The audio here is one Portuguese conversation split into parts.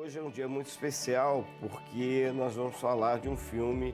Hoje é um dia muito especial porque nós vamos falar de um filme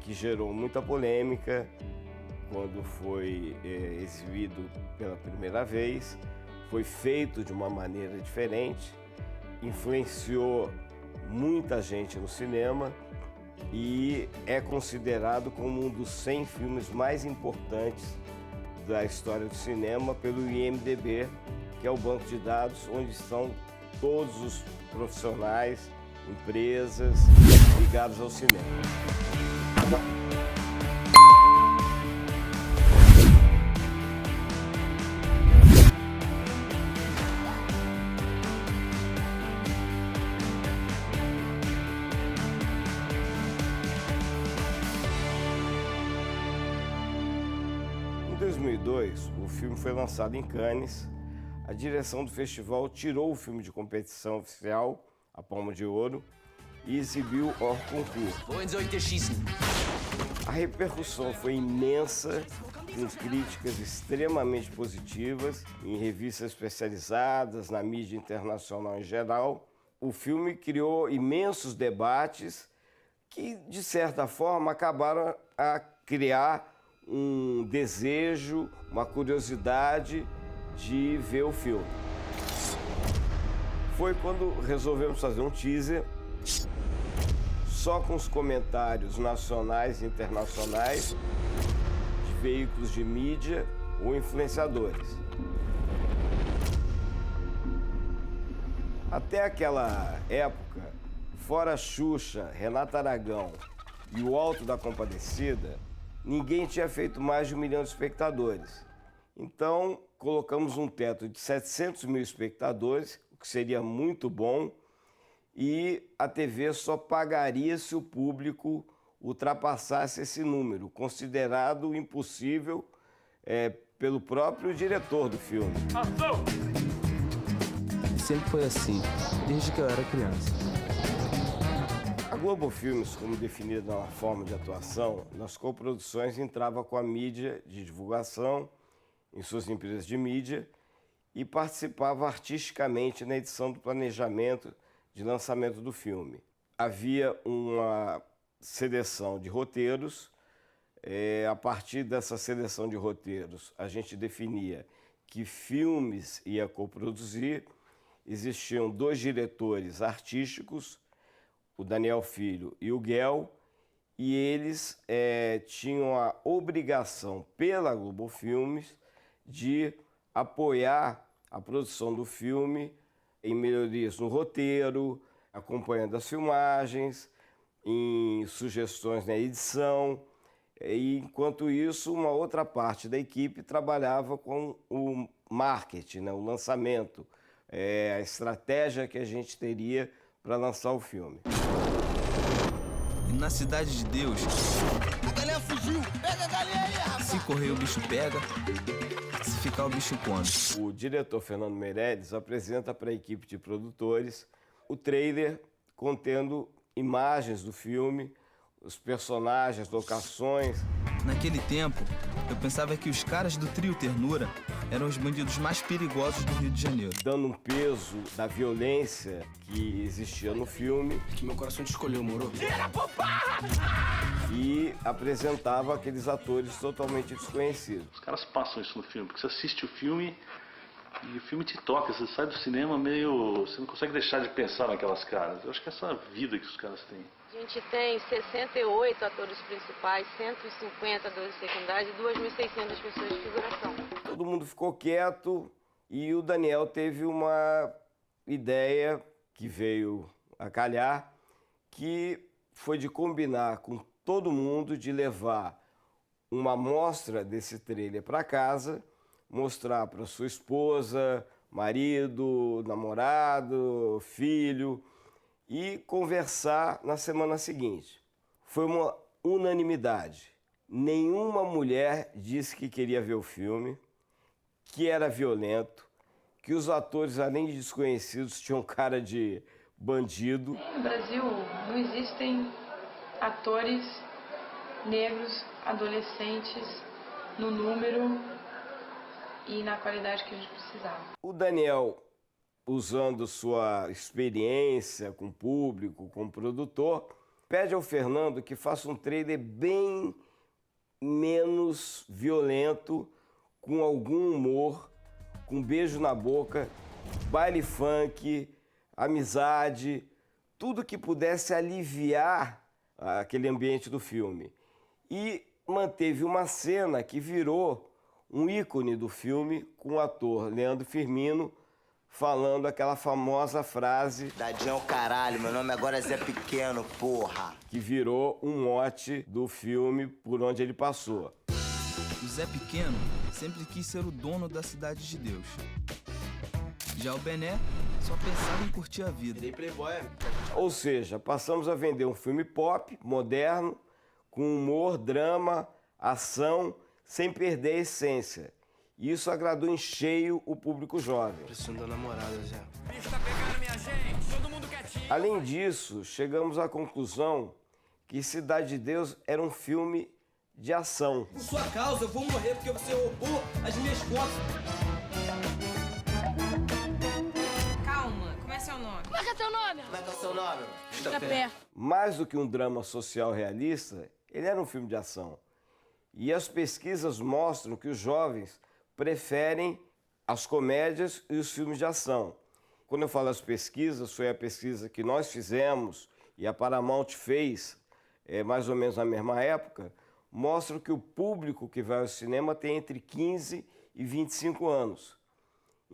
que gerou muita polêmica quando foi exibido pela primeira vez, foi feito de uma maneira diferente, influenciou muita gente no cinema e é considerado como um dos 100 filmes mais importantes da história do cinema pelo IMDb, que é o banco de dados onde estão todos os profissionais, empresas ligados ao cinema. Em 2002, o filme foi lançado em Cannes. A direção do festival tirou o filme de competição oficial, a Palma de Ouro, e exibiu hors concours. A repercussão foi imensa, com críticas extremamente positivas em revistas especializadas, na mídia internacional em geral. O filme criou imensos debates que, de certa forma, acabaram a criar um desejo, uma curiosidade de ver o filme. Foi quando resolvemos fazer um teaser só com os comentários nacionais e internacionais de veículos de mídia ou influenciadores. Até aquela época, fora Xuxa, Renata Aragão e o Alto da Compadecida, ninguém tinha feito mais de 1 milhão de espectadores. Então, colocamos um teto de 700 mil espectadores, o que seria muito bom, e a TV só pagaria se o público ultrapassasse esse número, considerado impossível pelo próprio diretor do filme. Ação! Sempre foi assim, desde que eu era criança. A Globo Filmes, como definida na forma de atuação, nas coproduções entrava com a mídia de divulgação em suas empresas de mídia e participava artisticamente na edição do planejamento de lançamento do filme. Havia uma seleção de roteiros, a partir dessa seleção de roteiros a gente definia que filmes ia coproduzir, existiam 2 diretores artísticos, o Daniel Filho e o Guel, e eles tinham a obrigação pela Globo Filmes de apoiar a produção do filme em melhorias no roteiro, acompanhando as filmagens, em sugestões na edição. E, enquanto isso, uma outra parte da equipe trabalhava com o marketing, né, o lançamento, a estratégia que a gente teria para lançar o filme. Na Cidade de Deus, a galinha fugiu! Pega a galinha aí, rapaz! Se correr o bicho pega, se ficar o bicho come. O diretor Fernando Meirelles apresenta para a equipe de produtores o trailer contendo imagens do filme, os personagens, locações. Naquele tempo, eu pensava que os caras do Trio Ternura eram os bandidos mais perigosos do Rio de Janeiro. Dando um peso da violência que existia no filme. Que meu coração te escolheu, moro? E apresentava aqueles atores totalmente desconhecidos. Os caras passam isso no filme, porque você assiste o filme e o filme te toca, você sai do cinema meio... Você não consegue deixar de pensar naquelas caras. Eu acho que é essa vida que os caras têm. A gente tem 68 atores principais, 150 atores secundários e 2.600 pessoas de figuração. Todo mundo ficou quieto e o Daniel teve uma ideia que veio a calhar, que foi de combinar com todo mundo de levar uma amostra desse trailer para casa, mostrar para sua esposa, marido, namorado, filho e conversar na semana seguinte. Foi uma unanimidade. Nenhuma mulher disse que queria ver o filme, que era violento, que os atores, além de desconhecidos, tinham cara de bandido. No Brasil não existem atores negros, adolescentes, no número e na qualidade que a gente precisava. O Daniel usando sua experiência com o público, com o produtor, pede ao Fernando que faça um trailer bem menos violento, com algum humor, com beijo na boca, baile funk, amizade, tudo que pudesse aliviar aquele ambiente do filme. E manteve uma cena que virou um ícone do filme, com o ator Leandro Firmino falando aquela famosa frase: Dadinho é o caralho, meu nome agora é Zé Pequeno, porra. Que virou um mote do filme por onde ele passou. O Zé Pequeno sempre quis ser o dono da Cidade de Deus. Já o Bené só pensava em curtir a vida. Ou seja, passamos a vender um filme pop, moderno, com humor, drama, ação, sem perder a essência. E isso agradou em cheio o público jovem. Preciso da namorada, Zé. Além disso, chegamos à conclusão que Cidade de Deus era um filme de ação. Por sua causa, eu vou morrer porque você roubou as minhas contas. Calma, como é seu nome? Como é que é o seu nome? Tapé. Mais do que um drama social realista, ele era um filme de ação. E as pesquisas mostram que os jovens preferem as comédias e os filmes de ação. Quando eu falo as pesquisas, foi a pesquisa que nós fizemos e a Paramount fez, mais ou menos na mesma época, mostram que o público que vai ao cinema tem entre 15 e 25 anos.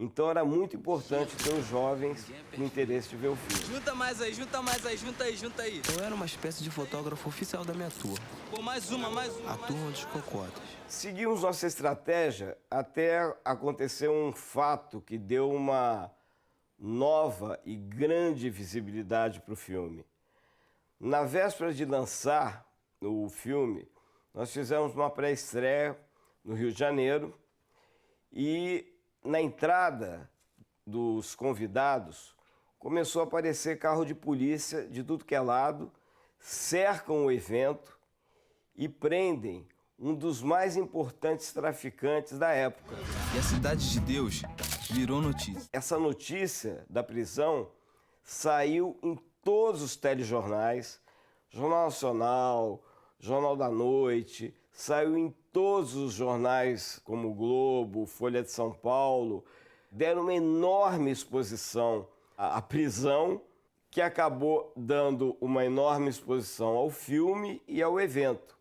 Então era muito importante ter os jovens com interesse de ver o filme. Junta mais aí, junta mais aí, junta aí, junta aí. Eu era uma espécie de fotógrafo oficial da minha turma. Pô, mais uma. A turma dos cocotas. Seguimos nossa estratégia até acontecer um fato que deu uma nova e grande visibilidade para o filme. Na véspera de lançar o filme, nós fizemos uma pré-estreia no Rio de Janeiro e na entrada dos convidados começou a aparecer carro de polícia de tudo que é lado, cercam o evento e prendem um dos mais importantes traficantes da época. E a Cidade de Deus virou notícia. Essa notícia da prisão saiu em todos os telejornais, Jornal Nacional, Jornal da Noite, saiu em todos os jornais como o Globo, Folha de São Paulo, deram uma enorme exposição à prisão, que acabou dando uma enorme exposição ao filme e ao evento.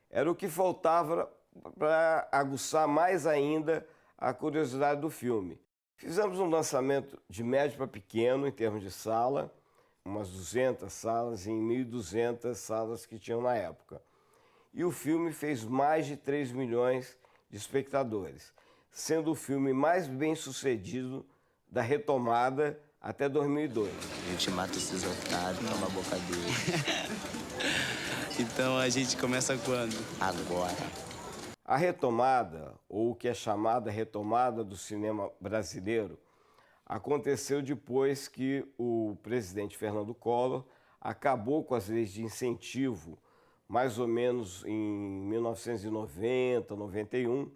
Era o que faltava para aguçar mais ainda a curiosidade do filme. Fizemos um lançamento de médio para pequeno, em termos de sala, umas 200 salas em 1.200 salas que tinham na época. E o filme fez mais de 3 milhões de espectadores, sendo o filme mais bem sucedido da retomada até 2002. A gente mata esses otários, toma a boca dele. Então a gente começa quando? Agora. A retomada, ou o que é chamada retomada do cinema brasileiro, aconteceu depois que o presidente Fernando Collor acabou com as leis de incentivo, mais ou menos em 1990, 91,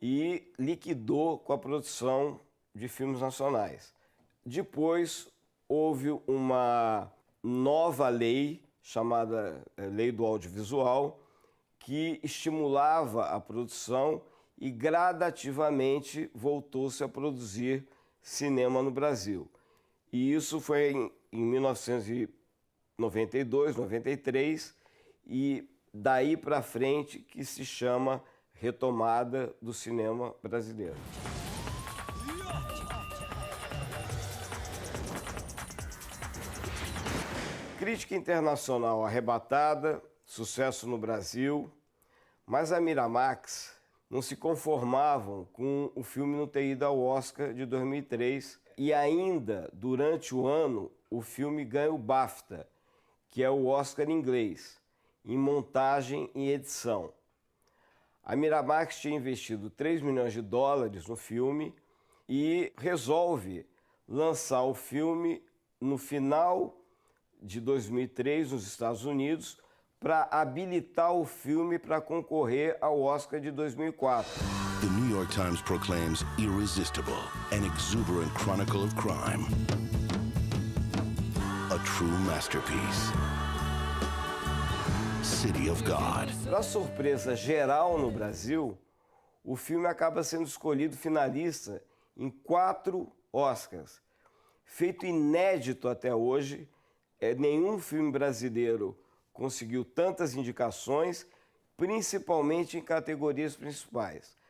e liquidou com a produção de filmes nacionais. Depois houve uma nova lei, chamada Lei do Audiovisual, que estimulava a produção e gradativamente voltou-se a produzir cinema no Brasil. E isso foi em 1992, 93, e daí para frente que se chama retomada do cinema brasileiro. Crítica internacional arrebatada, sucesso no Brasil, mas a Miramax não se conformavam com o filme não ter ido ao Oscar de 2003 e ainda, durante o ano, o filme ganha o BAFTA, que é o Oscar inglês, em montagem e edição. A Miramax tinha investido 3 milhões de dólares no filme e resolve lançar o filme no final de 2003 nos Estados Unidos para habilitar o filme para concorrer ao Oscar de 2004. The New York Times proclaims irresistible, an exuberant chronicle of crime. A true masterpiece. City of God. Para surpresa geral no Brasil, o filme acaba sendo escolhido finalista em 4 Oscars. Feito inédito até hoje, nenhum filme brasileiro conseguiu tantas indicações, principalmente em categorias principais.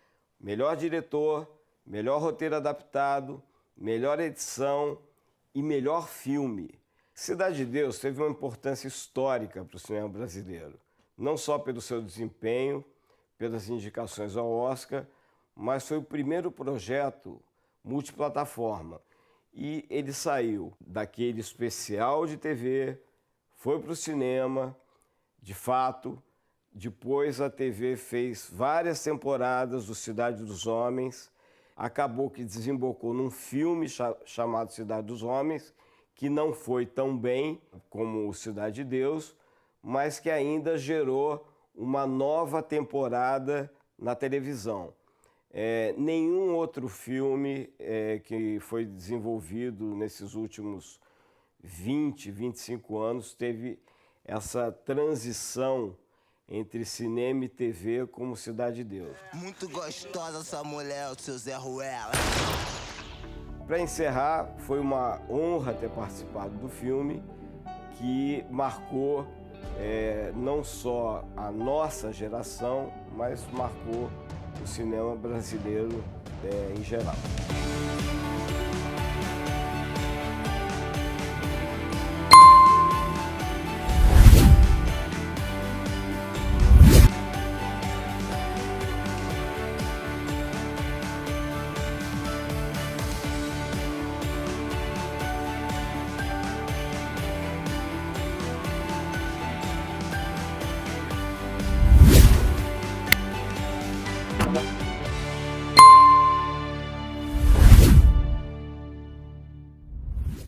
Melhor diretor, melhor roteiro adaptado, melhor edição e melhor filme. Cidade de Deus teve uma importância histórica para o cinema brasileiro, não só pelo seu desempenho, pelas indicações ao Oscar, mas foi o primeiro projeto multiplataforma. E ele saiu daquele especial de TV, foi para o cinema, de fato. Depois a TV fez várias temporadas do Cidade dos Homens, acabou que desembocou num filme chamado Cidade dos Homens, que não foi tão bem como o Cidade de Deus, mas que ainda gerou uma nova temporada na televisão. Nenhum outro filme que foi desenvolvido nesses últimos 20, 25 anos teve essa transição entre cinema e TV como Cidade de Deus. Muito gostosa essa mulher, o seu Zé Ruela. Para encerrar, foi uma honra ter participado do filme, que marcou não só a nossa geração, mas marcou o cinema brasileiro em geral.